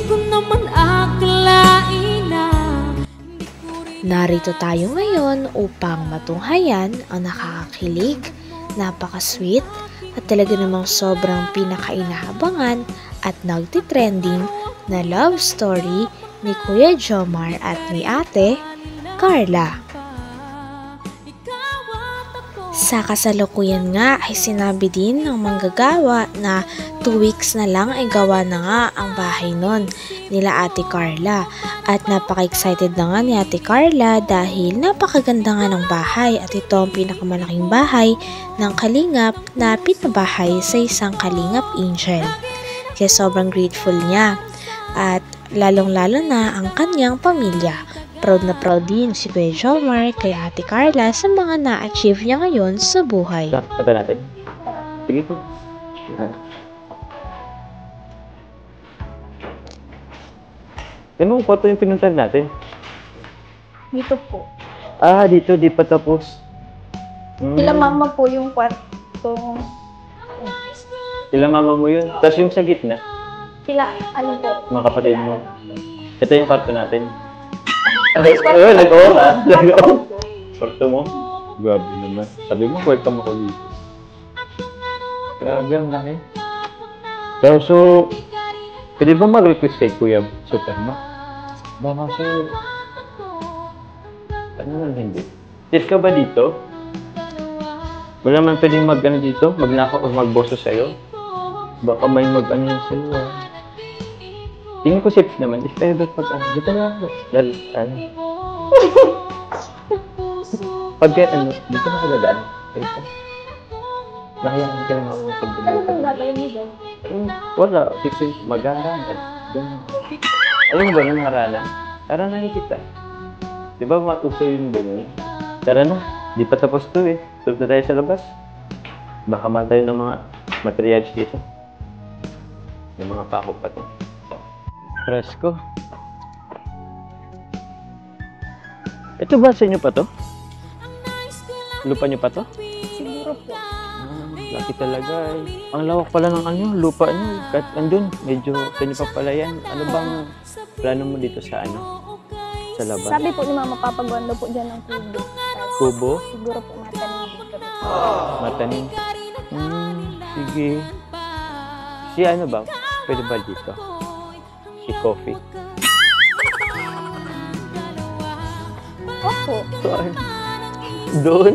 ko naman akalain na. Narito tayo ngayon upang matunghayan ang nakakakilig, napaka-sweet at talaga namang sobrang pinakainahabangan at nagtitrending na love story ni Kuya Jomar at ni Ate Carla. Sa kasalukuyan nga ay sinabi din ng manggagawa na 2 weeks na lang ay gawa na nga ang bahay nun nila Ate Carla. At napaka-excited na nga ni Ate Carla dahil napakaganda nga ng bahay at ito ang pinakamalaking bahay ng Kalingap na pinabahay sa isang Kalingap Angel. Kaya sobrang grateful niya at lalong-lalo na ang kanyang pamilya. Proud na proud din si Kuya Jomar kay Ate Carla sa mga na-achieve niya ngayon sa buhay. Kata natin. Sige po. Ganun kwarto yung pinuntahan natin. Dito po. Ah, dito. Di pa tapos. Sila mama po yung kwarto. Sila mama mo yun. Tapos yung sa gitna, Sila, ano po? mga kapatid mo. Ito yung kwarto natin. Nag-oras. Kwarto mo? Grabe naman. Sabi mo, kwarto mo ko dito. Grabe ang laki. Pero so, pwede ba mag-request kay Kuya Super mo? Baka sir, ano lang hindi? Tis ka ba dito? Wala man pwedeng mag-ano dito? Magnakaw o magboso sa'yo? Baka may mag-ano sa'yo tingin ko safe naman. If ever pag-ano, dito na ako. Dahil, ano? Dito na ako gagaan. Dito. Nakayaan ka lang ako ng pagdulutan. Anong gagawin niyo doon? Wala. Kasi mag-aaral. Alam mo ba nung haralan? Tara na kita. Di ba matuso yung doon? Tara na. Di pa tapos to eh. Tulog na tayo sa labas. Baka man tayo ng mga materials dito. Yung mga pako pa to. Presko. Ito ba sa inyo pa to? Lupa nyo pa to? Siguro po. Laki talaga eh. Ang lawak pala ng ano, lupa nyo. Kahit andun, medyo sa inyo pa pala yan. Ano bang plano mo dito sa ano? Sa labas? Sabi po ni mama, papagawan daw po dyan ng kubo. Kubo? Siguro po matanim dito. Matanim? Sige. Si ano ba? Pwede ba dito? Si Coffee? Opo. Saan? Doon?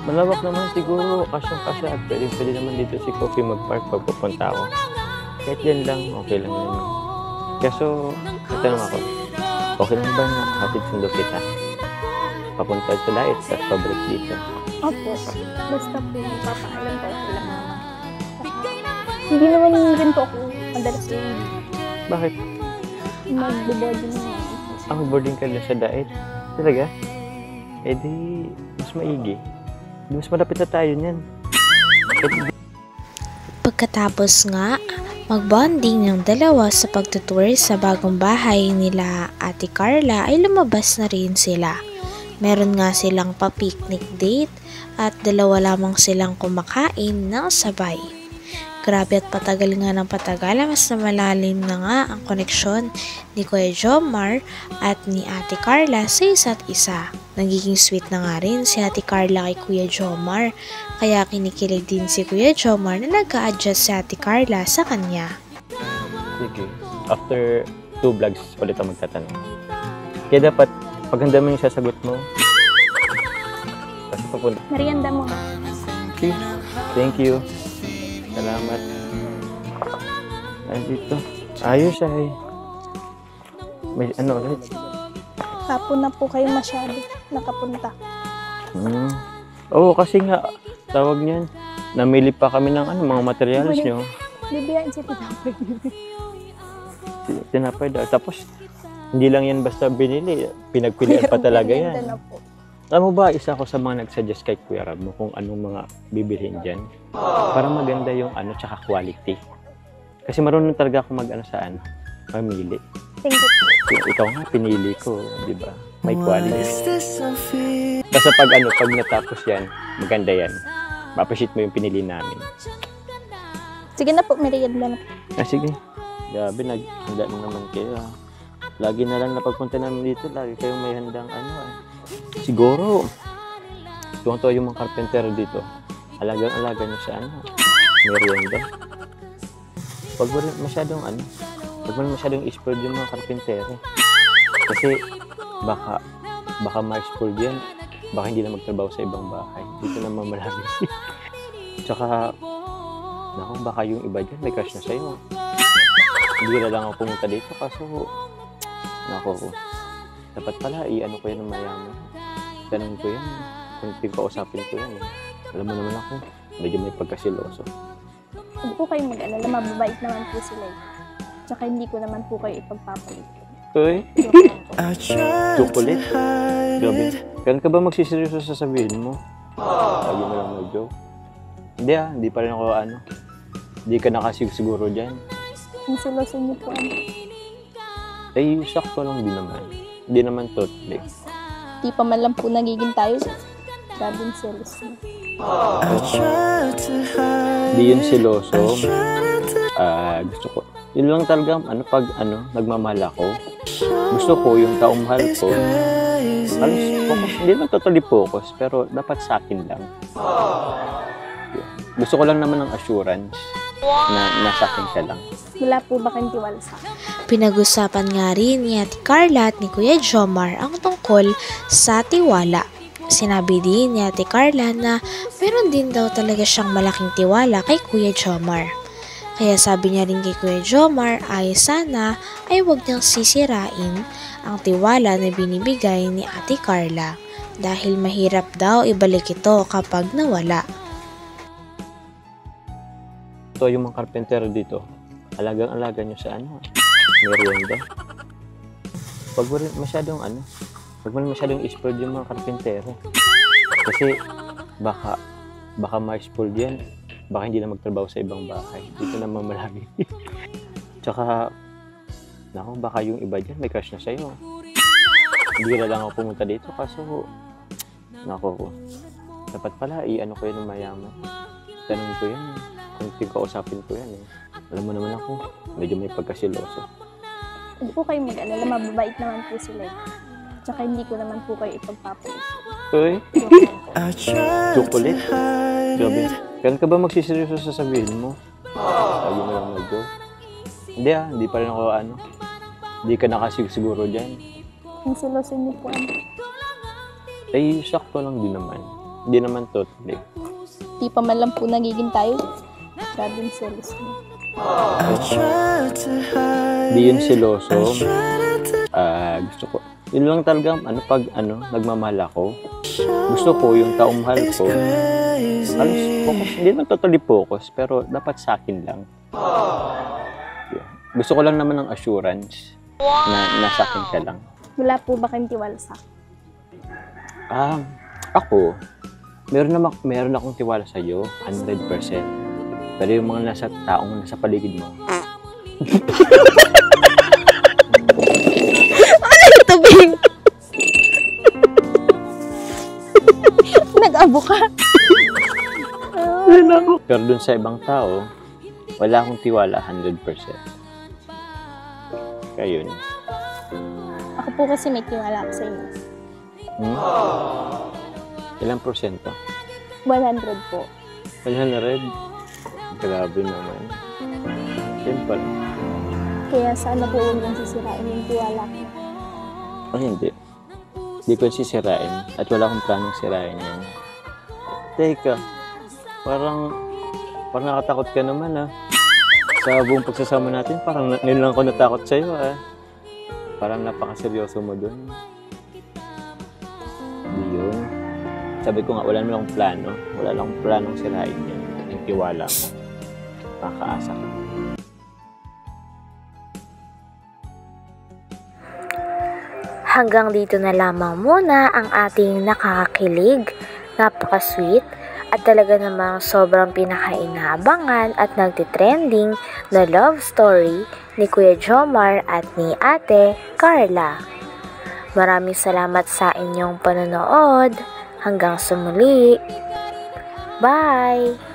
Malawak naman siguro. Kasyang-kasya at pwede naman dito si Coffee mag-park pag pupunta ako. Kahit yan lang, okay lang naman. Kaso, natanong ako, okay lang ba na hatid sundo kita? Papunta sa Lait at pabalik dito. Opo. Basta po papaalam po sila mama. Hindi naman rin po ako madalas yung Bakit? mag-boarding na. Boarding ka lang sa Lait? Talaga? Eh di, mas maigi. Mas malapit na tayo niyan. Pagkatapos nga, magbonding ng dalawa sa pagtutour sa bagong bahay nila Ate Carla ay lumabas na rin sila. Meron nga silang pa-picnic date at dalawa lamang silang kumakain ng sabay. Grabe at patagal nga ng patagal, mas na malalim na nga ang koneksyon ni Kuya Jomar at ni Ate Carla sa isa't isa. Nagiging sweet na nga rin si Ate Carla kay Kuya Jomar, kaya kinikilig din si Kuya Jomar na nag-a-adjust si Ate Carla sa kanya. Sige. After 2 vlogs, ulit ako magtatanong. Kaya dapat, paghanda mo yung sasagot mo. Kasi papunta. Merienda mo. Okay. Thank you. Salamat. Nandito. Ayos ay. May ano ulit? Hapon na po kayo masyado nakapunta. Oo, kasi nga, tawag niyan. Namili pa kami ng ano, mga materials nyo. Bibiyain si tinapay. Tinapay daw. Tapos, hindi lang yan basta binili. Pinagpilian pa talaga yan. Merienda na po. Alam mo ba, isa ako sa mga nagsuggest kay Kuya Rab mo kung anong mga bibilhin dyan. Para maganda yung ano, tsaka quality. Kasi marunong talaga ako mag-ano sa ano, mamili. Thank you. Ikaw nga, pinili ko, di ba? May quality. Basta pag ano, pag natapos yan, maganda yan. Ma-appreciate mo yung pinili namin. Sige na po, merienda na. Sige. Grabe, naghanda na naman kayo. Lagi na lang napagpunta namin dito, lagi kayong may handang Siguro, tuwang-tuwa yung mga carpenter dito. Alagang-alaga nyo sa merienda. Huwag mo masyadong spoiled yung mga carpenter. Kasi baka ma-spoiled yan. Baka hindi na magtrabaho sa ibang bahay. Dito na mamalami. Tsaka, baka yung iba dyan may crush na sa'yo. Hindi na lang ako pumunta dito kaso, dapat pala i-ano ko yan ng mayaman. Tanong ko yan. Kung pinakausapin ko yan. Alam mo naman ako, medyo may pagkasiloso. Huwag po kayong mag-alala, mababait naman po sila. Tsaka hindi ko naman po kayo ipagpapalit. Uy? Chocolate? Grabe. Kailan ka ba magsiseryoso sa sabihin mo? Lagi mo lang mag-joke. Hindi pa rin ako Hindi ka nakasiguro dyan. Ang siloso niyo po Ay, sakto lang din naman. Hindi naman totally. Di pa man lang po nagiging tayo. Grabe yung selos niyo. Di yun siloso. Gusto ko. Yun lang talaga, pag nagmamahal ako. Gusto ko yung taong mahal ko. Focus, hindi naman totally focus, pero dapat sa akin lang. Gusto ko lang naman ng assurance na nasa akin ka lang. Wala po ba kayong tiwala sa akin? Pinag-usapan nga rin ni Ate Carla at ni Kuya Jomar ang tungkol sa tiwala. Sinabi din ni Ate Carla na meron din daw talaga siyang malaking tiwala kay Kuya Jomar. Kaya sabi niya rin kay Kuya Jomar ay sana ay huwag niyang sisirain ang tiwala na binibigay ni Ate Carla dahil mahirap daw ibalik ito kapag nawala. Ito yung mga carpenter dito. Alagang-alaga nyo sa merienda. Huwag mo masyadong spoiled yung mga carpenter. Kasi baka ma-spoiled yan. Baka hindi na magtrabaho sa ibang bahay. Dito na mamalami. Tsaka, baka yung iba dyan may crush na sa'yo. Hindi na lang ako pumunta dito kaso, dapat pala i-ano ko yan ng mayaman. Tanong ko yan. Kung pinakausapin ko yan Alam mo naman ako, medyo may pagkasiloso. Huwag po kayong mag-alala, mababait naman po sila. Tsaka hindi ko naman po kayo ipagpapalit. Uy? Chocolate? Grabe. Kailan ka ba magsiseryoso sa sabihin mo? Lagi mo lang mag-joke. Hindi pa rin ako Hindi ka nakasiguro dyan. Ang siloso niyo po Ay, sakto lang din naman. Hindi naman totally. Di pa man lang po nagiging tayo. Grabe yung selos niyo. Di yun siloso. Gusto ko. Yun lang talaga, pag nagmamahal ako. Gusto ko yung taong mahal ko. Focus, hindi naman totally focus, pero dapat sa akin lang. Gusto ko lang naman ng assurance na nasa akin ka lang. Wala po ba kayong tiwala sa akin? Ako, meron akong tiwala sa iyo, 100%. Pero yung mga taong nasa paligid mo. Ano ito, Bing? Nag-abo ka? Pero dun sa ibang tao, wala akong tiwala 100%. Kaya yun. Ako po kasi may tiwala ako sa inyo. Ilang porsyento? 100 po. 100? Grabe naman. Simple. Kaya sana po huwag niyong sisirain yung tiwala ko. Hindi. Hindi ko sisirain. At wala akong planong sirain yan. Teka. Parang nakatakot ka naman Sa buong pagsasama natin, parang ngayon lang ako natakot sa'yo Parang napakaseryoso mo dun. Hindi yun. Sabi ko nga, wala naman akong plano. Wala lang akong planong sirain yan. Yung tiwala mo. Makakaasa ka. Hanggang dito na lamang muna ang ating nakakakilig, napaka-sweet, at talaga namang sobrang pinakainaabangan at nagtitrending na love story ni Kuya Jomar at ni Ate Carla. Maraming salamat sa inyong panonood. Hanggang sa muli. Bye!